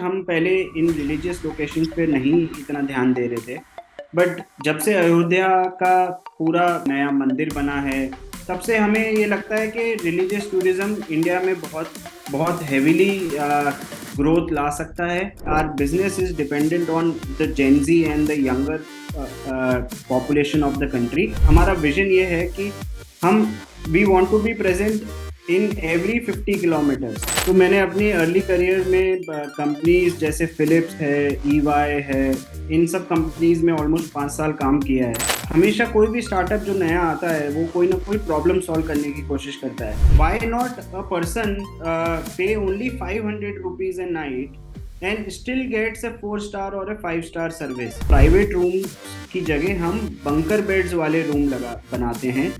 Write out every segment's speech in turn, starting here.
हम पहले इन religious locations पे नहीं इतना ध्यान दे रहे थे, बट जब से अयोध्या का पूरा नया मंदिर बना है, तब से हमें ये लगता है कि रिलीजियस टूरिज्म इंडिया में बहुत बहुत हेविली ग्रोथ ला सकता है। Our business is dependent on the GenZ and the younger population of the country. हमारा विजन ये है कि हम we want to be present in every 50 kilometres. तो मैंने अपनी अर्ली करियर में कंपनीज जैसे फिलिप्स है, ईवाई है, इन सब कंपनीज में ऑलमोस्ट 5 साल काम किया है। हमेशा कोई भी स्टार्टअप जो नया आता है वो कोई ना कोई प्रॉब्लम सॉल्व करने की कोशिश करता है। Why not a person pay only 500 rupees a night and still gets a 4 star और a 5 star service. Private room की जगह हम बंकर बेड्स वाले रूम बनाते हैं,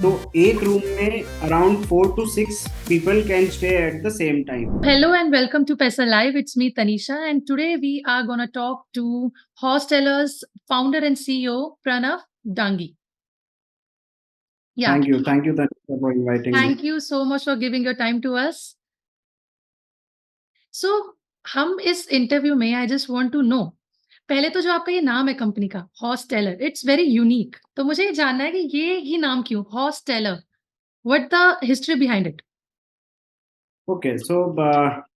तो एक रूम में around 4 to 6 people can stay at the same time. Hello and welcome to Pesa Live. It's me, Tanisha, and today we are going to talk to Hosteller's founder and CEO, Pranav Dangi. Yeah, Thank you Tanisha, for inviting me. thank you so much for giving your time to us. So, हम इस interview में I just want to know, पहले तो जो आपका ये नाम है कंपनी का हॉस्टेलर, इट्स वेरी यूनिक। तो मुझे ये जानना है कि ये ही नाम क्यों hosteller, what the history behind it? Okay, so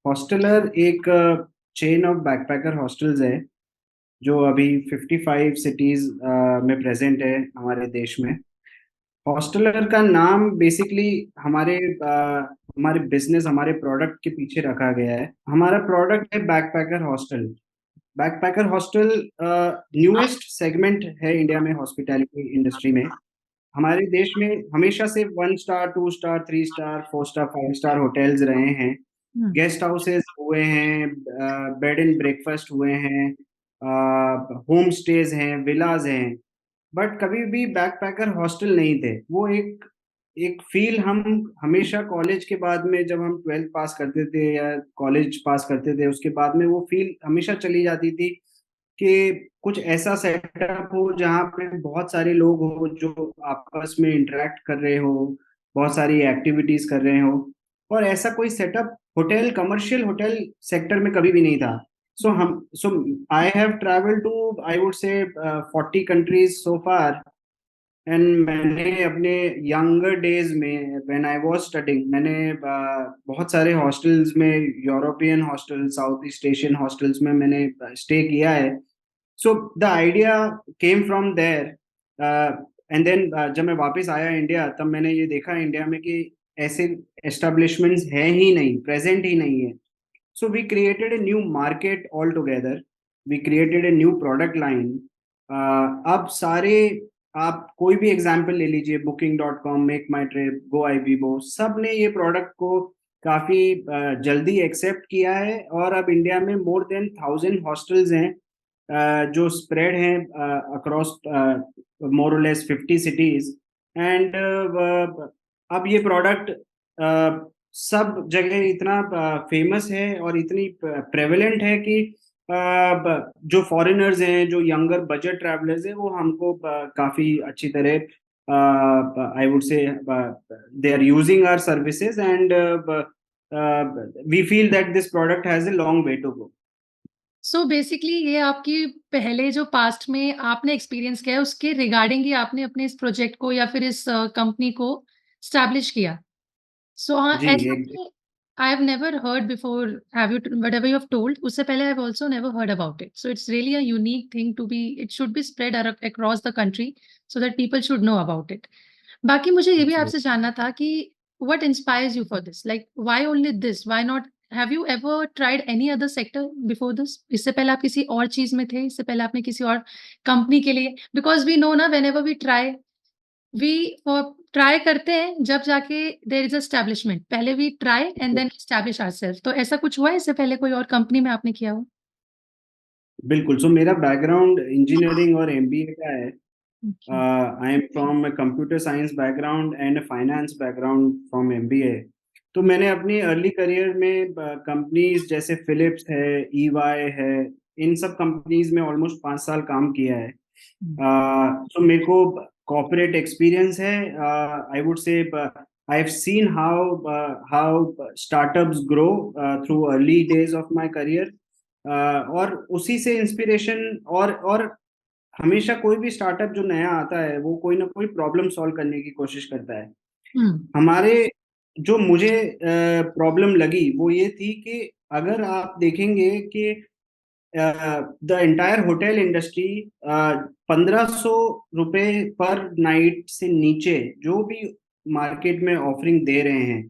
hosteller एक चेन ऑफ बैकपैकर हॉस्टल्स है जो अभी 55 सिटीज में प्रेजेंट है हमारे देश में। हॉस्टलर का नाम बेसिकली हमारे बिजनेस, हमारे प्रोडक्ट के पीछे रखा गया है। हमारा प्रोडक्ट है backpacker hostel. Backpacker hostel newest segment है इंडिया में हॉस्पिटैलिटी इंडस्ट्री में। हमारे देश में हमेशा से 1 star, 2 star, 3 star, 4 star, 5 star hotels रहे हैं, गेस्ट हाउसेस हुए हैं, बेड एंड ब्रेकफास्ट हुए हैं, होम स्टेज हैं, विलाज हैं, बट कभी भी बैकपैकर हॉस्टल नहीं थे। वो एक एक फील हम हमेशा कॉलेज के बाद में, जब हम 12th पास करते थे या कॉलेज पास करते थे, उसके बाद में वो फील हमेशा चली जाती थी कि कुछ ऐसा सेटअप हो जहाँ पे बहुत सारे लोग हो जो आपस में इंटरेक्ट कर रहे हो, बहुत सारी एक्टिविटीज कर रहे हो। और ऐसा कोई setup hotel, commercial hotel sector में कभी भी नहीं था। So I have travel to, I would say 40 countries so far. And मैंने अपने यंगर डेज में व्हेन आई वाज स्टडिंग, मैंने बहुत सारे हॉस्टल्स में, European hostel, south east Asian hostels में मैंने स्टे किया है। So the idea came from there. And then जब मैं वापस आया इंडिया, तब मैंने ये देखा इंडिया में कि ऐसे एस्टेब्लिशमेंट्स हैं ही नहीं, प्रेजेंट ही नहीं है। So we created a new market all together, we created a new product line. अब सारे, आप कोई भी एग्जाम्पल ले लीजिए, Booking.com, Make My Trip, Goibibo, सब ने ये प्रोडक्ट को काफी जल्दी एक्सेप्ट किया है। और अब इंडिया में मोर देन 1000 हॉस्टल्स हैं जो स्प्रेड हैं अक्रॉस मोर और लेस 50 सिटीज। एंड अब ये प्रोडक्ट सब जगह इतना फेमस है और इतनी प्रेवलेंट है कि जो फॉरेनर्स हैं, जो यंगर बजट ट्रैवलर्स हैं, वो हमको काफी अच्छी तरह, I would say, they are using our services and we feel that this product has a long way to go. So basically ये आपकी पहले जो पास्ट में आपने एक्सपीरियंस किया है उसके रिगार्डिंग ही आपने अपने इस प्रोजेक्ट को या फिर इस कंपनी को स्टैब्लिश किया। सो हाँ, जी, ऐसा एक कि I have never heard before, have you whatever you have told, उससे पहले I have also never heard about it. So it's really a unique thing to be, it should be spread across the country so that people should know about it. बाकी मुझे ये भी आपसे जानना था कि what inspires you for this, like why only this, why not, have you ever tried any other sector before this? इससे पहले आप किसी और चीज में थे, इससे पहले आपने किसी और कंपनी के लिए, बिकॉज वी नो ना, whenever we try, we try करते हैं जब जाके देयर इज एस्टैब्लिशमेंट, पहले we try and then establish ourself. तो ऐसा कुछ हुआ है इससे पहले कोई और कंपनी में आपने किया हो? बिल्कुल। सो मेरा बैकग्राउंड इंजीनियरिंग और एमबीए का है। Okay. I am from computer science background and finance background from MBA. तो मैंने अपनी अर्ली करियर में कंपनीज जैसे फिलिप्स है, ईवाई है, इन सब कंपनीज में ऑलमोस्ट 5 साल काम किया है। तो मेरे को कॉर्पोरेट एक्सपीरियंस है। आई वुड से I have seen how startups grow through early days of my career. और उसी से इंस्पिरेशन, और हमेशा कोई भी स्टार्टअप जो नया आता है वो कोई ना कोई प्रॉब्लम सॉल्व करने की कोशिश करता है। हम्म। हमारे जो मुझे प्रॉब्लम लगी वो ये थी कि अगर आप देखेंगे कि द एंटायर होटल इंडस्ट्री 1500 रुपये पर नाइट से नीचे जो भी मार्केट में ऑफरिंग दे रहे हैं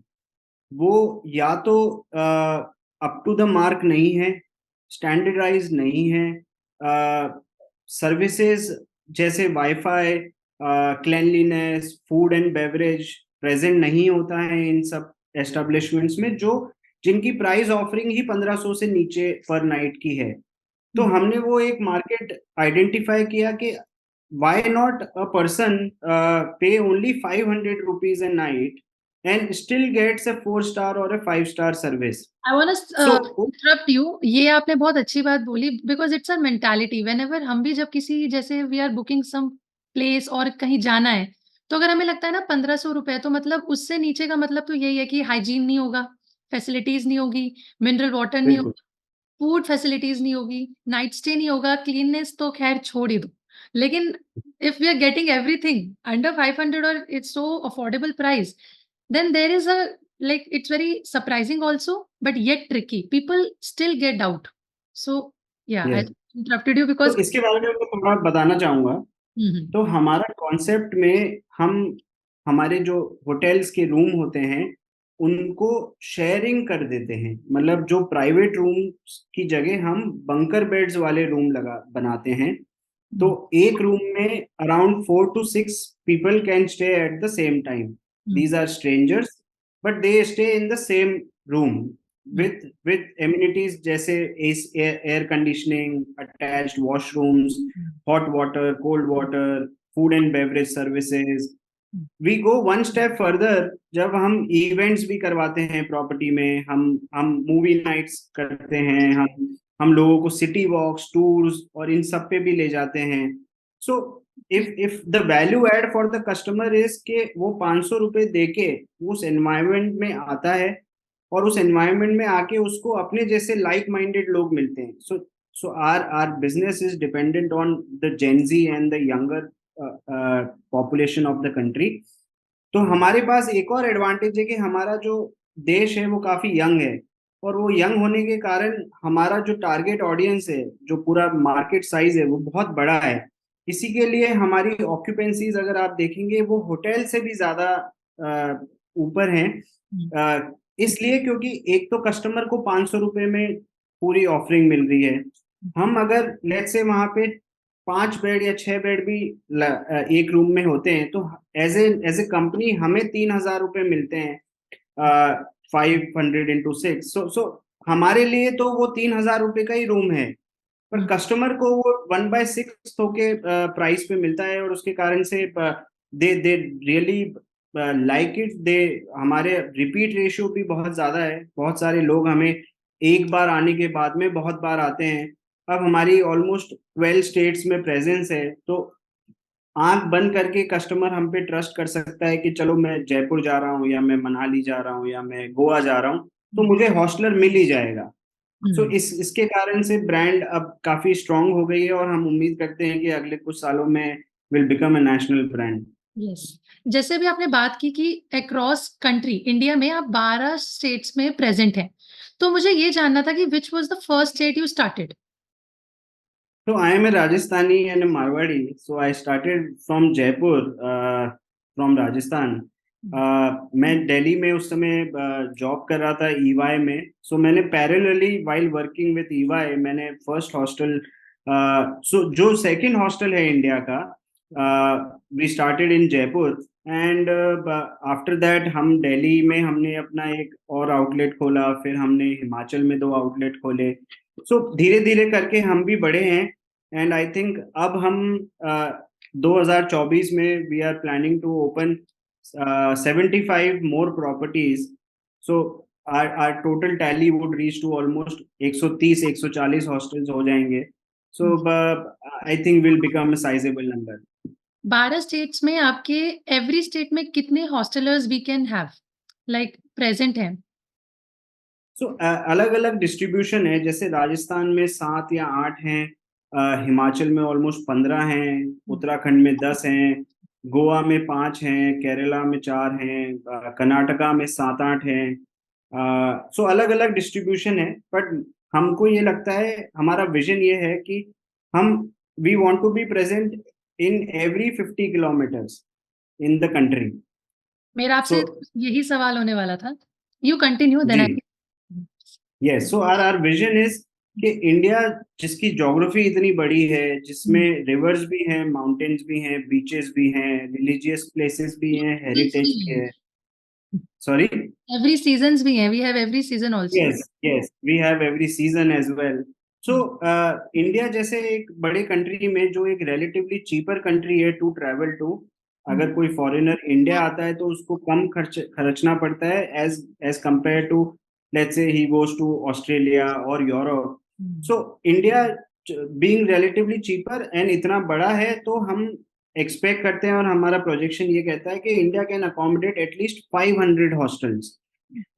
वो या तो अप टू द मार्क नहीं है, स्टैंडर्डाइज नहीं है, सर्विसेज जैसे wifi, cleanliness, food and beverage present नहीं होता है इन सब एस्टेब्लिशमेंट्स में, जो जिनकी प्राइस ऑफरिंग ही 1500 से नीचे पर नाइट की है। तो हम्म। हमने वो एक मार्केट आइडेंटिफाई किया कि why not a person pay only 500 rupees a night and still gets a 4 star or a 5 star service. I want So interrupt you. ये आपने बहुत अच्छी बात बोली, because it's a mentality. Whenever हम भी जब किसी, जैसे we are booking some place और कहीं जाना है, तो अगर हमें लगता है ना ₹1500, तो मतलब उससे नीचे का मतलब तो यही है कि हाइजीन नहीं होगा, फैसिलिटीज़ नहीं होगी, मिनरल वाटर नहीं बिल्कुल। होगा, फूड फैसिलिटीज़ नहीं होगी, नाइट स्टे नहीं होगा, क्लीननेस तो ख़ैर छोड़ ही दो। लेकिन if we are getting everything under 500 और it's so affordable price, then there is a, like, it's very surprising also, but yet tricky. People still get doubt. So yeah, I yes, interrupted you तो because इसके बारे में मैं थोड़ा बताना चाहूंगा। Mhm. तो हमारा कॉन्सेप्ट में हम हमारे जो होटल्स के रूम होते हैं उनको शेयरिंग कर देते हैं, मतलब जो प्राइवेट रूम की जगह हम बंकर बेड्स वाले रूम लगा बनाते हैं। तो Mhm. एक रूम में around 4 to 6 people can stay at the same time. These Mhm. Are strangers but they stay in the same room Mhm. With amenities जैसे air conditioning, attached washrooms, hot water, cold water, food and beverage services. We go one step further, जब हम events भी करवाते हैं property में, हम movie nights करते हैं, हम लोगों को सिटी वॉक्स, टूर्स और इन सब पे भी ले जाते हैं। So if the value add for the customer is के वो 500 रुपये दे के उस एनवायरमेंट में आता है और उस एनवायरमेंट में आके उसको अपने जैसे लाइक माइंडेड लोग मिलते हैं। So our business is dependent on the Gen Z and the younger population of the country. तो हमारे पास एक और एडवांटेज है कि हमारा जो देश है वो काफी यंग है, और वो यंग होने के कारण हमारा जो टारगेट ऑडियंस है, जो पूरा मार्केट साइज है वो बहुत बड़ा है। इसी के लिए हमारी ऑक्यूपेंसीज अगर आप देखेंगे वो होटल से भी ज्यादा ऊपर हैं। Mhm. इसलिए क्योंकि एक तो कस्टमर को 500 रुपये में पूरी ऑफरिंग मिल रही है। हम अगर लेट्स से वहां पे 5 बेड या 6 बेड भी एक रूम में होते हैं तो एज ए कंपनी हमें 3,000 रुपये मिलते हैं, 500 into 6। सो हमारे लिए तो वो 3,000 रुपये का ही रूम है, पर Mhm. कस्टमर को वो 1/6 होके प्राइस पे मिलता है, और उसके कारण से दे रियली लाइक इट। दे हमारे रिपीट रेशियो भी बहुत ज्यादा है, बहुत सारे लोग हमें एक बार आने के बाद में बहुत बार आते हैं। अब हमारी ऑलमोस्ट 12 स्टेट्स में प्रेजेंस है, तो आंख बंद करके कस्टमर हम पे ट्रस्ट कर सकता है कि चलो मैं जयपुर जा रहा हूँ या मैं मनाली जा रहा हूँ या मैं गोवा जा रहा हूँ तो मुझे हॉस्टलर मिल ही जाएगा। सो Mhm. इसके कारण से ब्रांड अब काफी स्ट्रांग हो गई है, और हम उम्मीद करते हैं कि अगले कुछ सालों में will become a national brand. Yes. जैसे भी आपने बात की कि अक्रॉस कंट्री इंडिया में आप 12 स्टेट्स में प्रेजेंट हैं, तो मुझे ये जानना था कि which was the first state you started? So I am a Rajasthani and a Marwadi. So I started from Jaipur, from Rajasthan. मैं दिल्ली में उस समय जॉब कर रहा था ईवाई में। सो मैंने parallelly while working with EY मैंने फर्स्ट हॉस्टल, सो जो सेकंड हॉस्टल है इंडिया का, we started in Jaipur. And after that हम दिल्ली में हमने अपना एक और आउटलेट खोला, फिर हमने हिमाचल में 2 आउटलेट खोले। सो धीरे धीरे करके हम भी बढ़े हैं। एंड आई थिंक अब हम 2024 में we are planning to open 75 more properties. So our total tally would reach to almost 130 140 hostels हो जाएंगे। So I think will become a sizable number. 12 states में आपके एवरी स्टेट में कितने hostelers we can have, like present हैं? So अलग अलग distribution है, जैसे राजस्थान में 7 या 8 हैं, हिमाचल में ऑलमोस्ट 15 हैं, उत्तराखंड में 10 हैं, गोवा में 5 हैं, केरला में 4 हैं, कर्नाटका में 7-8 हैं। सो अलग अलग डिस्ट्रीब्यूशन है, बट हमको ये लगता है, हमारा विजन ये है कि हम we want to be present in every 50 kilometres in the country. मेरा सो आपसे यही सवाल होने वाला था। यू कंटिन्यू देन जी, I yes, so our vision is कि इंडिया, जिसकी ज्योग्राफी इतनी बड़ी है, जिसमें रिवर्स भी हैं, माउंटेन्स भी हैं, बीचेस भी हैं, रिलीजियस प्लेसेस भी हैं, हेरिटेज भी है। सॉरी। एवरी सीजन्स भी हैं, we have every season also. Yes, yes, we have every season as well. So India जैसे एक बड़े कंट्री में, जो एक रिलेटिवली चीपर कंट्री है टू ट्रैवल टू, अगर कोई फॉरेनर इंडिया आता है तो उसको कम खर्चना पड़ता है as as compare to, let's say he goes to Australia और Europe. So India being relatively cheaper and इतना बड़ा है, तो हम एक्सपेक्ट करते हैं, और हमारा प्रोजेक्शन ये कहता है कि India can accommodate at least 500 hostels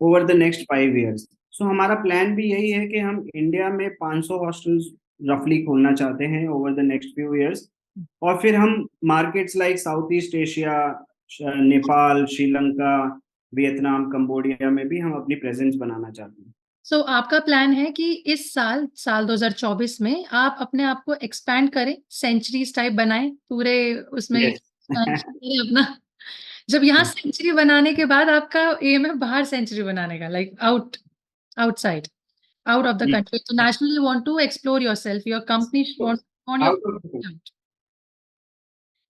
over the next 5 years। सो हमारा प्लान भी यही है कि हम इंडिया में 500 हॉस्टल्स रफली खोलना चाहते हैं over the next few years, और फिर हम markets like south east Asia, Nepal, Sri Lanka, Vietnam, Cambodia में भी हम अपनी प्रेजेंस बनाना चाहते हैं। सो आपका प्लान है कि इस साल 2024 में आप अपने आप को एक्सपैंड करें, सेंचुरीज़ टाइप बनाएँ, पूरे उसमें यस। एक्सपेंशन करें अपना। जब यहाँ सेंचुरी बनाने के बाद आपका एम है बाहर सेंचुरी बनाने का, like outside, out of the country. तो nationally you want to explore yourself, your company want on your out of,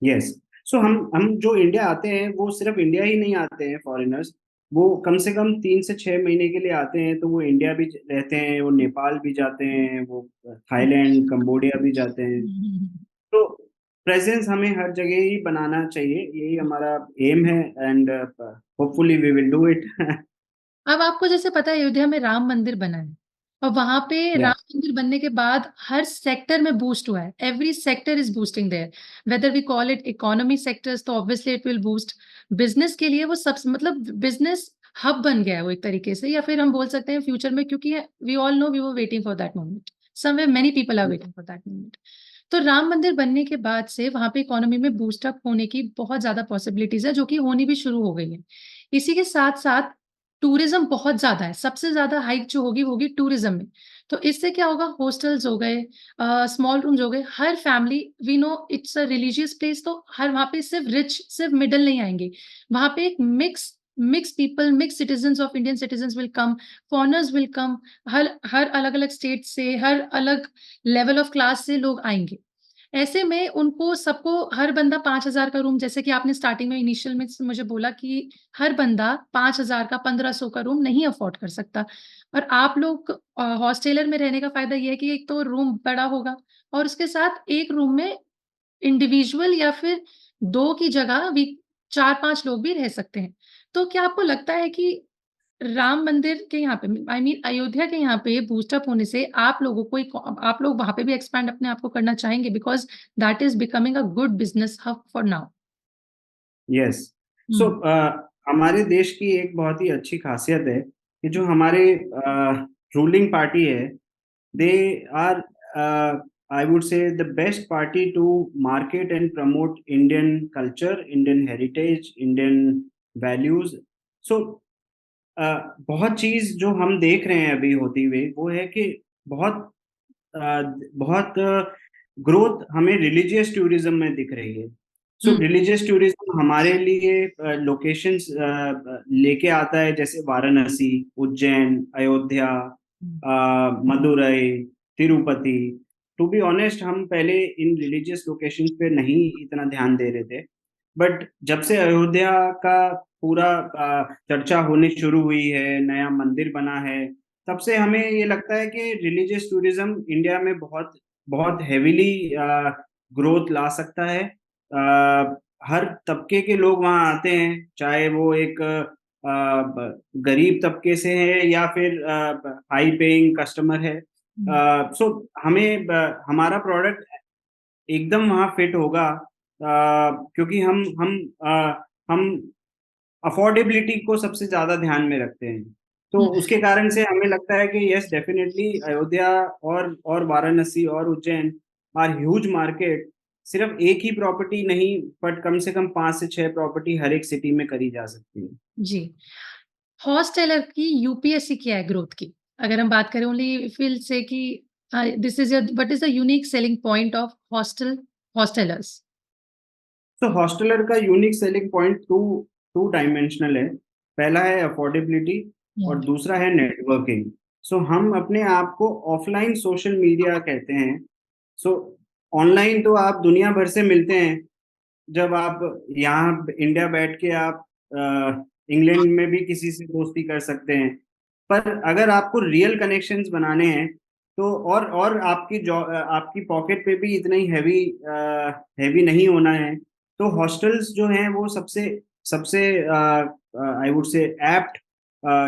yes. So हम जो इंडिया आते हैं, वो सिर्फ इंडिया ही नहीं आते हैं फॉरेनर्स, वो कम से कम 3 से 6 महीने के लिए आते हैं, तो वो इंडिया भी रहते हैं, वो नेपाल भी जाते हैं, वो थाईलैंड, कंबोडिया भी जाते हैं। तो प्रेजेंस हमें हर जगह ही बनाना चाहिए, यही हमारा एम है, and hopefully we will do it. अब आपको जैसे पता है अयोध्या में राम मंदिर बना है और वहां पे या, राम मंदिर बनने के बाद हर सेक्टर में बूस्ट हुआ है। Every sector is boosting there, whether we call it economy sectors, तो obviously it will boost. Business के लिए वो सब मतलब बिजनेस हब बन गया है वो एक तरीके से, या फिर हम बोल सकते हैं फ्यूचर में, क्योंकि we all know we were waiting for that moment, somewhere many people are waiting for that moment. तो राम मंदिर बनने के बाद से वहां पे इकोनॉमी में बूस्ट अप होने की बहुत ज्यादा पॉसिबिलिटीज है, जो कि होनी भी शुरू हो गई है। इसी के साथ साथ टूरिज्म बहुत ज़्यादा है, सबसे ज़्यादा हाइक जो होगी, वो होगी टूरिज्म में। तो इससे क्या होगा, हॉस्टल्स हो गए, स्मॉल रूम्स हो गए, हर family, we know it's a religious place, तो हर वहाँ पे सिर्फ रिच, सिर्फ मिडल नहीं आएँगे। वहाँ पे एक mix people, mix citizens of Indian citizens will come, foreigners will come, हर हर अलग-अलग स्टेट से, हर अलग लेवल ऑफ क्लास से लोग आएँगे। ऐसे में उनको सबको हर बंदा 5,000 का रूम, जैसे कि आपने स्टार्टिंग में इनिशियल में मुझे बोला कि हर बंदा 5,000 का 1,500 का रूम नहीं अफोर्ड कर सकता। और आप लोग हॉस्टेलर में रहने का फ़ायदा ये है कि एक तो रूम बड़ा होगा और उसके साथ एक रूम में इंडिविजुअल या फिर 2 की जगह भी 4-5 लोग भी रह सकते हैं। तो क्या आपको लगता है कि राम मंदिर के यहाँ पे, आई मीन अयोध्या के यहाँ पे बूस्ट अप होने से आप लोगों को एक, आप लोग वहाँ पे भी एक्सपैंड अपने आप को करना चाहेंगे, because that is becoming a good business hub for now? Yes. So हुँ, हमारे देश की एक बहुत ही अच्छी खासियत है कि जो हमारे रूलिंग पार्टी है, they are, I would say, the best party to market and promote Indian culture, Indian heritage, Indian values. So बहुत चीज जो हम देख रहे हैं अभी होती हुई, वो है कि बहुत बहुत ग्रोथ हमें रिलीजियस टूरिज्म में दिख रही है। सो हुँ, रिलीजियस टूरिज्म हमारे लिए लोकेशंस लेके आता है, जैसे वाराणसी, उज्जैन, अयोध्या, हुँ, Madurai, Tirupati. To be honest, हम पहले इन रिलीजियस लोकेशंस पे नहीं इतना ध्यान दे रहे थे, बट जब से अयोध्या का पूरा चर्चा होनी शुरू हुई है, नया मंदिर बना है, तब से हमें ये लगता है कि रिलीजियस टूरिज्म इंडिया में बहुत बहुत हेविली ग्रोथ ला सकता है। हर तबके के लोग वहाँ आते हैं, चाहे वो एक गरीब तबके से है या फिर हाई पेइंग कस्टमर है। हुँ। सो हमें हमारा प्रोडक्ट एकदम वहाँ फिट होगा, क्योंकि हम अफोर्डेबिलिटी को सबसे ज़्यादा ध्यान में रखते हैं। तो उसके कारण से हमें लगता है कि यस डेफिनेटली अयोध्या और वाराणसी और उज्जैन आर ह्यूज मार्केट। सिर्फ एक ही प्रॉपर्टी नहीं, बट कम से कम 5 से 6 प्रॉपर्टी हर एक सिटी में करी जा सकती है। जी। हॉस्टेलर की यूपीएससी क्या है ग्रोथ की? अगर हम बात करें ओनली इफ विल से कि this is your what is the unique selling point of hostelers? तो हॉस्टलर का unique selling point two two dimensional है। पहला है अफोर्डेबिलिटी हुँ, और दूसरा है नेटवर्किंग। सो हम अपने आप को ऑफलाइन सोशल मीडिया कहते हैं। सो ऑनलाइन तो आप दुनिया भर से मिलते हैं। जब आप यहाँ इंडिया बैठ के आप इंग्लैंड में भी किसी से दोस्ती कर सकते हैं। पर अगर आपको रियल कनेक्शंस बनाने हैं तो और आपकी पॉकेट पे भी इतना ही हैवी नहीं होना है, तो हॉस्टल्स जो हैं वो सबसे सबसे आई वुड से एप्ट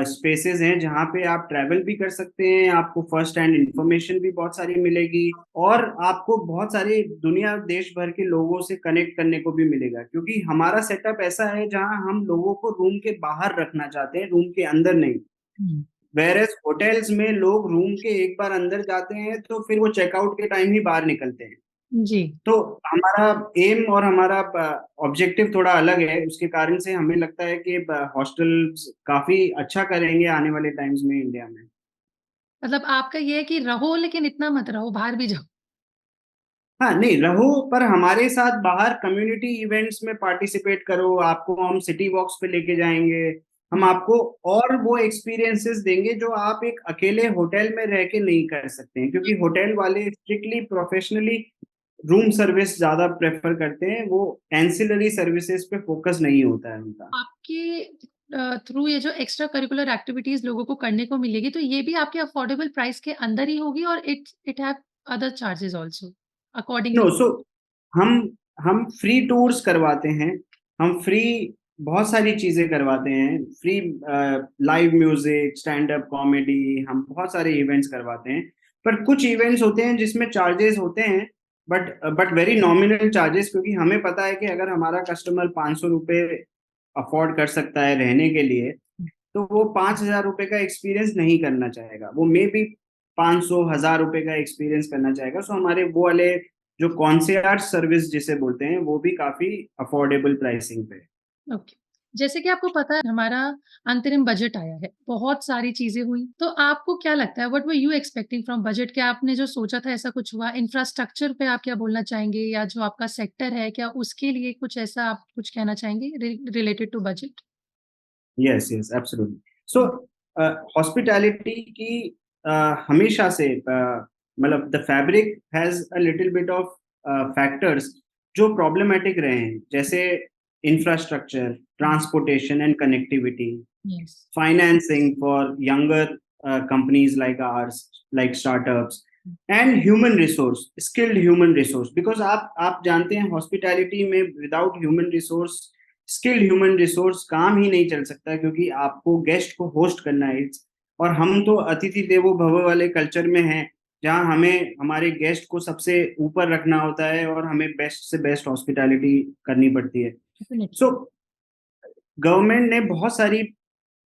स्पेसेस हैं जहाँ पे आप ट्रैवल भी कर सकते हैं, आपको फर्स्ट हैंड इंफॉर्मेशन भी बहुत सारी मिलेगी और आपको बहुत सारे दुनिया देश भर के लोगों से कनेक्ट करने को भी मिलेगा, क्योंकि हमारा सेटअप ऐसा है जहाँ हम लोगों को रूम के बाहर रखना चाहते हैं, रूम के अंदर नहीं। हुँ। वेरएज़ होटल्स में लोग रूम के एक बार अंदर जाते हैं तो फिर वो चेकआउट के टाइम ही बाहर निकलते हैं। जी। तो हमारा एम और हमारा ऑब्जेक्टिव थोड़ा अलग है, उसके कारण से हमें लगता है कि हॉस्टल्स काफ़ी अच्छा करेंगे आने वाले टाइम्स में इंडिया में। मतलब आपका ये है कि रहो लेकिन इतना मत रहो, बाहर भी जाओ। हाँ, नहीं रहो पर हमारे साथ बाहर कम्युनिटी इवेंट्स में पार्टिसिपेट करो, आपको हम सिटी वॉक्स पे लेके जाएँगे, हम हुँ, आपको और वो एक्सपीरियंसेस देंगे जो आप एक अकेले होटल में रह के नहीं कर सकते हैं, क्योंकि होटल वाले स्ट्रिक्टली प्रोफेशनली रूम सर्विस ज़्यादा प्रेफ़र करते हैं, वो एंसिलरी सर्विसेज़ पे फ़ोकस नहीं होता है उनका। आपके थ्रू ये जो एक्स्ट्रा करिकुलर एक्टिविटीज़ लोगों को करने को मिलेगी, तो ये भी आपके अफोर्डेबल प्राइस के अंदर ही होगी और it have other charges also according no to so हम हम फ्री टूर्स करवाते हैं, हम फ्री बहुत सारी चीज़ें करवाते हैं, free live music, stand up comedy, हम बहुत सारे इवेंट्स करवाते हैं। पर कुछ इवेंट्स होते हैं जिसमें चार्जेज़ होते हैं, बट वेरी नॉमिनल चार्जेज़, क्योंकि हमें पता है कि अगर हमारा कस्टमर ₹500 अफ़ोर्ड कर सकता है रहने के लिए, तो वो ₹5000 का एक्सपीरियंस नहीं करना चाहेगा। वो मेबी 500 ₹1000 का एक्सपीरियंस करना चाहेगा। सो हमारे वो वाले जो कॉन्सियर्ज सर्विस जिसे बोलते हैं, वो भी काफ़ी अफोर्डेबल प्राइसिंग पे है। ओके। जैसे कि आपको पता है हमारा अंतरिम बजट आया है, बहुत सारी चीज़ें हुई, तो आपको क्या लगता है what were you expecting from budget? क्या आपने जो सोचा था ऐसा कुछ हुआ? इंफ्रास्ट्रक्चर पे आप क्या बोलना चाहेंगे या जो आपका सेक्टर है, क्या उसके लिए कुछ ऐसा आप कुछ कहना चाहेंगे related to budget? Yes, yes, absolutely. So hospitality की हमेशा से मतलब the fabric has a little bit of factors जो प्रॉब्लमैटिक रहे हैं, जैसे infrastructure, transportation and connectivity, yes. financing for younger companies like ours, like startups, and human resource, skilled human resource, because आप जानते हैं हॉस्पिटैलिटी में without human resource, skilled human resource काम ही नहीं चल सकता, क्योंकि आपको गेस्ट को होस्ट करना है। और हम तो अतिथि देवो भव वाले कल्चर में हैं, जहाँ हमें हमारे गेस्ट को सबसे ऊपर रखना होता है और हमें बेस्ट से बेस्ट हॉस्पिटैलिटी करनी पड़ती है। डेफिनिटली। सो गवर्नमेंट ने बहुत सारी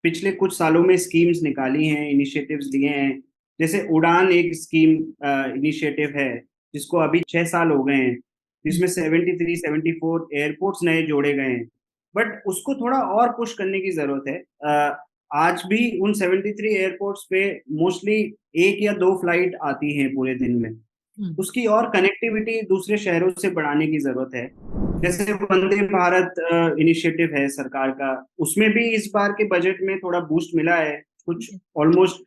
पिछले कुछ सालों में स्कीम्स निकाली हैं, इनिशिएटिव्स लिए हैं। जैसे उड़ान एक स्कीम इनिशिएटिव है, जिसको अभी 6 साल हो गए हैं, हुँ, जिसमें 73, 74 एयरपोर्ट्स नए जोड़े गए हैं। बट उसको थोड़ा और पुश करने की ज़रूरत है। आज भी उन 73 एयरपोर्ट्स पे मोस्टली 1 या 2 फ्लाइट आती हैं पूरे दिन में। हुँ, उसकी और कनेक्टिविटी दूसरे शहरों से बढ़ाने की ज़रूरत है। जैसे वंदे भारत इनिशिएटिव है सरकार का, उसमें भी इस बार के बजट में थोड़ा बूस्ट मिला है। कुछ जी, ऑलमोस्ट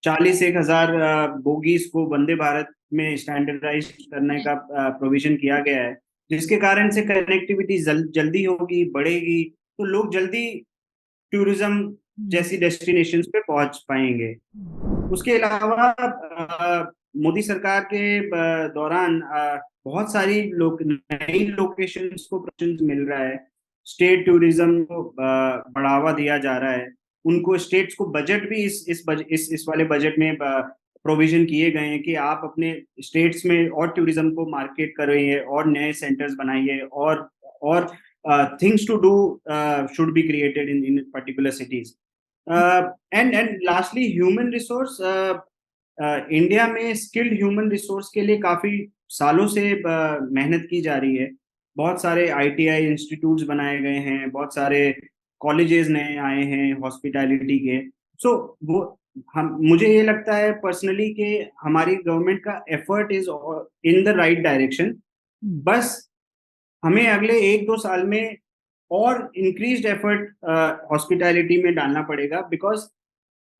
40-1,000 बोगीज़ को वंदे भारत में स्टैंडर्डाइज़ करने का प्रोविज़न किया गया है, जिसके कारण से कनेक्टिविटी जल्दी होगी, बढ़ेगी, तो लोग जल्दी टूरिज़्म हुँ, जैसी डेस्टिनेशंस पे पहुँच पाएँगे। हुँ, उसके अलावा मोदी सरकार के दौरान बहुत सारी नई लोकेशंस को प्रेज़ेंस मिल रहा है। स्टेट टूरिज़्म को बढ़ावा दिया जा रहा है। उनको स्टेट्स को बजट भी इस वाले बजट में प्रोविज़न किए गए हैं कि आप अपने स्टेट्स में और टूरिज़्म को मार्केट करिए और नए सेंटर्स बनाइए और things to do should be created in particular cities. And lastly human resource, India में स्किल्ड ह्यूमन रिसोर्स के लिए काफी सालों से मेहनत की जा रही है। बहुत सारे आईटीआई इंस्टीट्यूट्स बनाए गए हैं, बहुत सारे कॉलेजेस नए आए हैं हॉस्पिटैलिटी के। सो वो हम मुझे ये लगता है पर्सनली कि हमारी गवर्नमेंट का effort is in the right direction. बस हमें अगले 1-2 साल में और इंक्रीज्ड एफर्ट हॉस्पिटैलिटी में डालना पड़ेगा, बिकॉज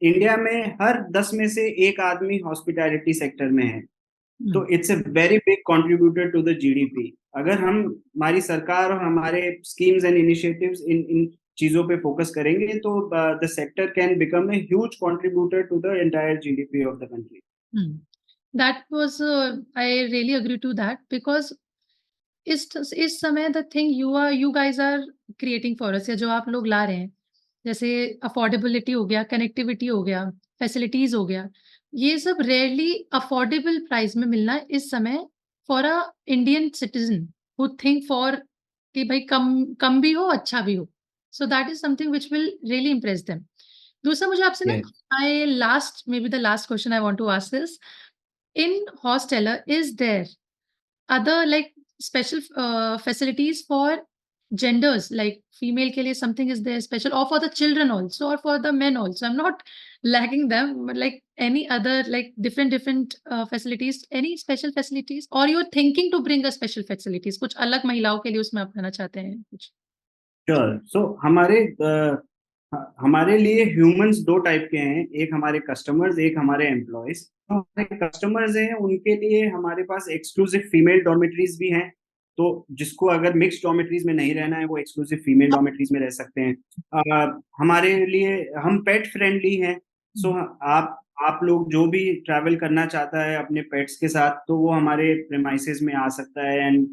इंडिया में हर 10 में से एक आदमी हॉस्पिटैलिटी सेक्टर में है। तो it's a very big contributor to the GDP. अगर हम हमारी सरकार और हमारे स्कीम्स एंड इनिशिएटिव्स इन इन चीजों पे फोकस करेंगे तो the sector can become a huge contributor to the entire GDP of the country. That was, I really agree to that because इस समय the thing you guys are creating for us, या जो आप लोग ला रहे हैं, जैसे अफोर्डेबिलिटी हो गया, कनेक्टिविटी हो गया, फैसिलिटीज हो गया, ये सब रेयरली अफोर्डेबल प्राइस में मिलना है इस समय for a Indian citizen who think for कि भाई कम कम भी हो अच्छा भी हो। So that is something which will really impress them. दूसरा मुझे आपसे ना, yes. I last may be the last question I want to ask this, in Hosteller is there other like special facilities for genders, like female के लिए something is there special, or for the children also, or for the men also? I'm not lacking them, but like any other like different facilities, any special facilities, or you're thinking to bring a special facilities कुछ अलग महिलाओं के लिए उसमें अपनाना चाहते हैं कुछ? श्योर। सो हमारे लिए ह्यूमंस दो टाइप के हैं, एक हमारे कस्टमर्स, एक हमारे एम्प्लॉयज। तो हमारे कस्टमर्स हैं उनके लिए हमारे पास एक्सक्लूसिव फीमेल डॉर्मेटरीज भी हैं। तो जिसको अगर मिक्स डॉर्मेटरीज में नहीं रहना है वो एक्सक्लूसिव फीमेल डॉर्मेटरीज में रह सकते हैं। हमारे लिए हम पेट फ्रेंडली हैं। सो आप लोग जो भी ट्रैवल करना चाहता है अपने पेट्स के साथ तो वो हमारे प्रेमाइसेस में आ सकता है, and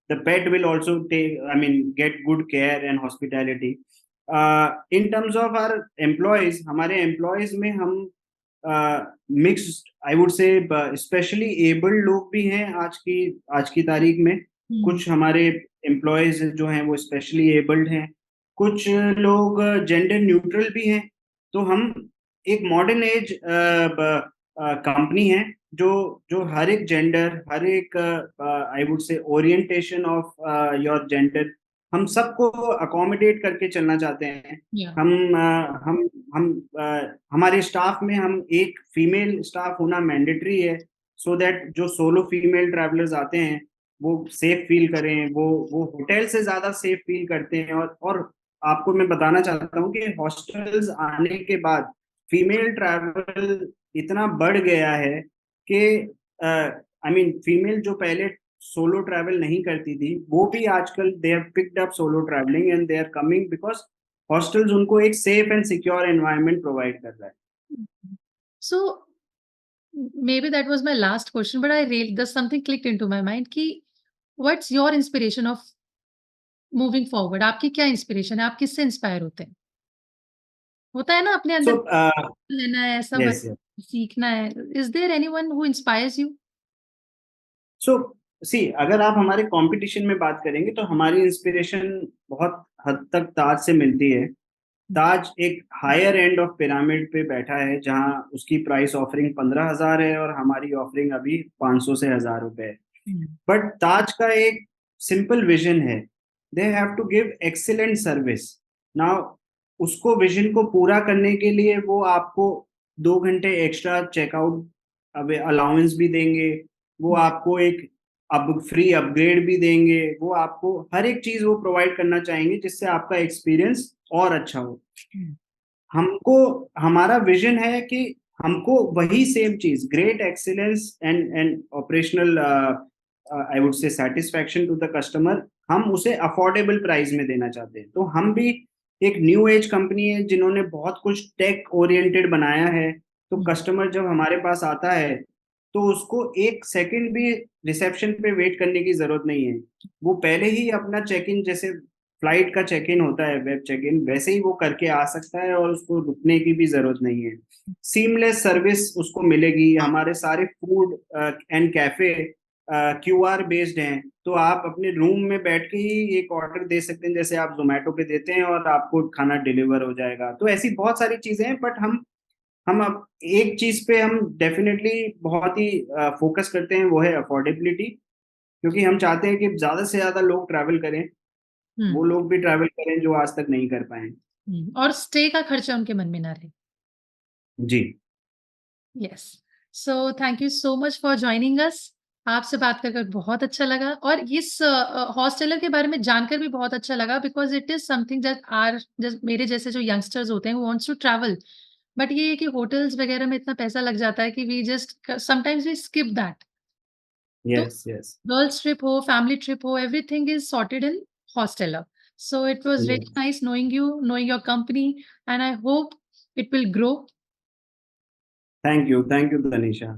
the pet will also take, I mean, get good care and hospitality. In terms of our employees, हमारे employees में हम mixed, I would say, specially abled लोग भी हैं आज की तारीख में। कुछ हमारे employees जो हैं वो स्पेशली एबल्ड हैं, कुछ लोग जेंडर न्यूट्रल भी हैं। तो हम एक मॉडर्न एज कंपनी है जो जो हर एक जेंडर, हर एक आई वुड से ओरिएंटेशन ऑफ योर जेंडर, हम सबको अकोमोडेट करके चलना चाहते हैं। Yeah. हम हमारे स्टाफ में हम एक फीमेल स्टाफ होना मैंडेटरी है, सो दैट जो सोलो फीमेल ट्रैवलर्स आते हैं वो सेफ फील करें, वो होटल से ज्यादा सेफ फील करते हैं। और आपको मैं बताना चाहता हूँ कि हॉस्टल्स आने के बाद फीमेल ट्रैवल इतना बढ़ गया है कि आई मीन फीमेल जो पहले सोलो ट्रैवल नहीं करती थी वो भी आजकल they have picked up solo travelling and they are coming, because hostels उनको एक safe and secure environment provide कर रहा है। So maybe that was my last question, but I really there's something clicked into my mind कि what's your inspiration of moving forward? आपकी क्या inspiration है? आप किससे इंस्पायर होते हैं? होता है ना अपने सो अंदर लेना है, ऐसा यस। सीखना है। Is there anyone who inspires you? So see, अगर आप हमारे कंपटीशन में बात करेंगे तो हमारी इंस्पिरेशन बहुत हद तक ताज से मिलती है। ताज एक हायर एंड ऑफ पिरामिड पे बैठा है जहां उसकी प्राइस ऑफरिंग 15,000 है और हमारी ऑफरिंग अभी 500 से 1,000 रुपए है। बट ताज का एक सिंपल विजन है, they have to give excellent service. Now उसको विजन को पूरा करने के लिए वो आपको 2 घंटे एक्स्ट्रा चेकआउट अलाउंस भी देंगे, वो आपको एक अब फ्री अपग्रेड भी देंगे, वो आपको हर एक चीज वो प्रोवाइड करना चाहेंगे जिससे आपका एक्सपीरियंस और अच्छा हो। हमको हमारा विजन है कि हमको वही सेम चीज, great excellence and operational I would say satisfaction to the customer, हम उसे अफोर्डेबल प्राइस में देना चाहते हैं। तो हम भी एक न्यू एज कंपनी है जिन्होंने बहुत कुछ टेक ओरिएंटेड बनाया है। तो कस्टमर जब हमारे पास आता है तो उसको एक सेकंड भी रिसेप्शन पे वेट करने की जरूरत नहीं है। वो पहले ही अपना चेक इन, जैसे फ्लाइट का चेक इन होता है वेब चेक इन, वैसे ही वो करके आ सकता है और उसको रुकने की भी जरूरत नहीं है। सीमलेस सर्विस उसको मिलेगी। हमारे सारे food and cafe QR based हैं, तो आप अपने रूम में बैठ के ही एक ऑर्डर दे सकते हैं, जैसे आप जोमेटो पे देते हैं और आपको खाना डिलीवर हो जाएगा। तो ऐसी बहुत सारी चीजें हैं, बट हम अब एक चीज पे हम डेफिनेटली बहुत ही फोकस करते हैं, वो है अफोर्डेबिलिटी, क्योंकि हम चाहते हैं कि ज्यादा से ज्यादा लोग ट्रैवल करें, हुँ, वो लोग भी ट्रैवल करें जो आज तक नहीं कर पाए। हुँ, और स्टे का खर्चा उनके मन में ना रहे। जी। Yes. So thank you so much for joining us. आपसे बात कर बहुत अच्छा लगा और इस हॉस्टेलर के बारे में जानकर भी बहुत अच्छा लगा because it is something that are just मेरे जैसे जो यंगस्टर्स होते हैं who wants to travel but ये है कि होटल्स वगैरह में इतना पैसा लग जाता है कि we just sometimes we skip that. तो यस, यस। गर्ल्स ट्रिप हो, फैमिली ट्रिप हो, everything is sorted in Hosteller. So it was really yes. nice knowing you, knowing your company, and I hope it will grow. Thank you, Tanisha।